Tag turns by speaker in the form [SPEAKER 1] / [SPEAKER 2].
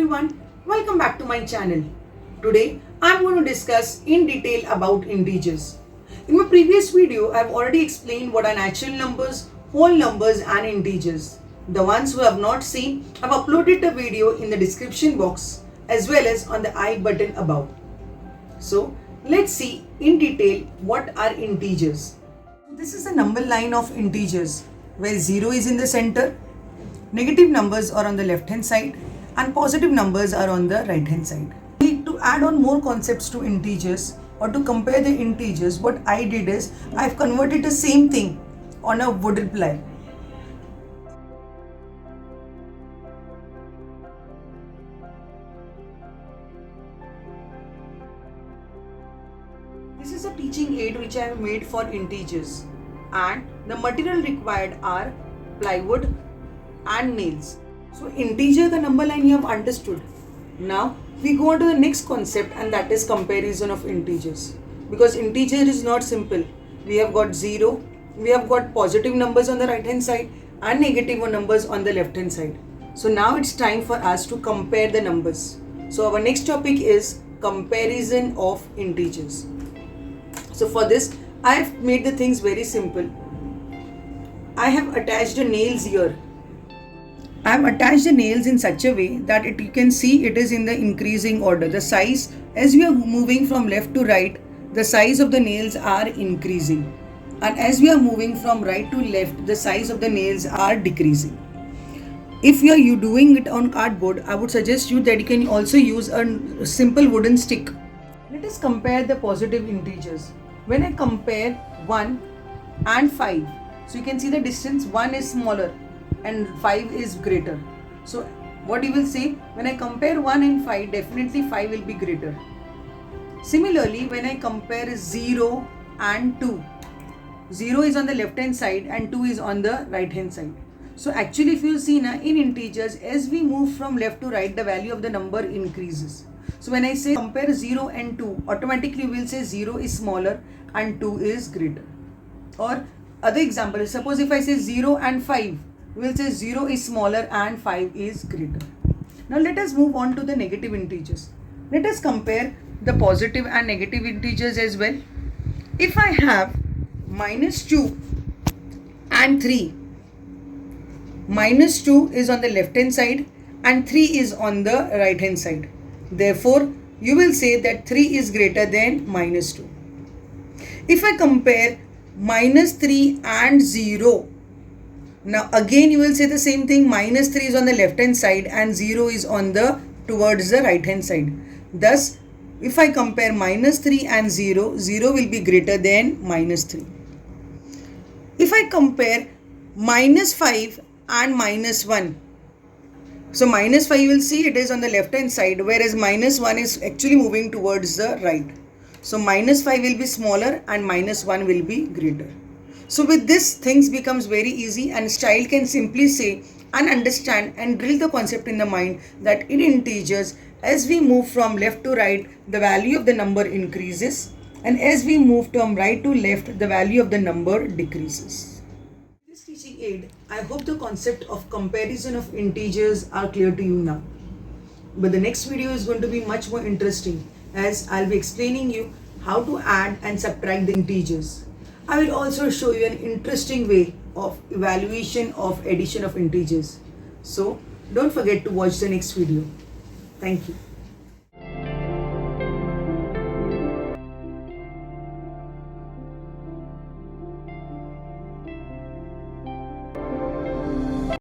[SPEAKER 1] everyone, welcome back to my channel. Today I am going to discuss in detail about integers. In my previous video I have already explained what are natural numbers, whole numbers and integers. The ones who have not seen, I have uploaded the video in the description box as well as on the I button above. So let's see in detail what are integers. This is the number line of integers where 0 is in the center, negative numbers are on the left hand side and positive numbers are on the right hand side. To add on more concepts to integers or to compare the integers, what I did is I have converted the same thing on a wood ply. This is a teaching aid which I have made for integers, and the material required are plywood and nails. So integer, the number line you have understood. Now we go on to the next concept, and that is comparison of integers. Because integer is not simple. We have got 0, we have got positive numbers on the right hand side and negative numbers on the left hand side. So now it's time for us to compare the numbers. So our next topic is comparison of integers. So for this I have made the things very simple. I have attached the nails here. I have attached the nails in such a way that you can see it is in the increasing order. The size, as we are moving from left to right, the size of the nails are increasing. And as we are moving from right to left, the size of the nails are decreasing. If you are doing it on cardboard, I would suggest you that you can also use a simple wooden stick. Let us compare the positive integers. When I compare 1 and 5, so you can see the distance, 1 is smaller and 5 is greater. So what you will say, when I compare 1 and 5, definitely 5 will be greater. Similarly, when I compare 0 and 2, 0 is on the left hand side and 2 is on the right hand side. So actually if you see now in integers, as we move from left to right, the value of the number increases. So when I say compare 0 and 2, automatically we will say 0 is smaller and 2 is greater. Or other example, suppose if I say 0 and 5, we will say 0 is smaller and 5 is greater. Now let us move on to the negative integers. Let us compare the positive and negative integers as well. If I have minus 2 and 3, minus 2 is on the left hand side and 3 is on the right hand side. Therefore, you will say that 3 is greater than minus 2. If I compare minus 3 and 0, now again you will say the same thing. Minus 3 is on the left hand side and 0 is on the towards the right hand side. Thus, if I compare minus 3 and 0, 0 will be greater than minus 3. If I compare minus 5 and minus 1, so minus 5 you will see it is on the left hand side, whereas minus 1 is actually moving towards the right. So minus 5 will be smaller and minus 1 will be greater. So with this, things becomes very easy and child can simply say and understand and drill the concept in the mind that in integers, as we move from left to right, the value of the number increases, and as we move from right to left, the value of the number decreases. This teaching aid, I hope the concept of comparison of integers are clear to you now. But the next video is going to be much more interesting, as I'll be explaining you how to add and subtract the integers. I will also show you an interesting way of evaluation of addition of integers. So don't forget to watch the next video. Thank you.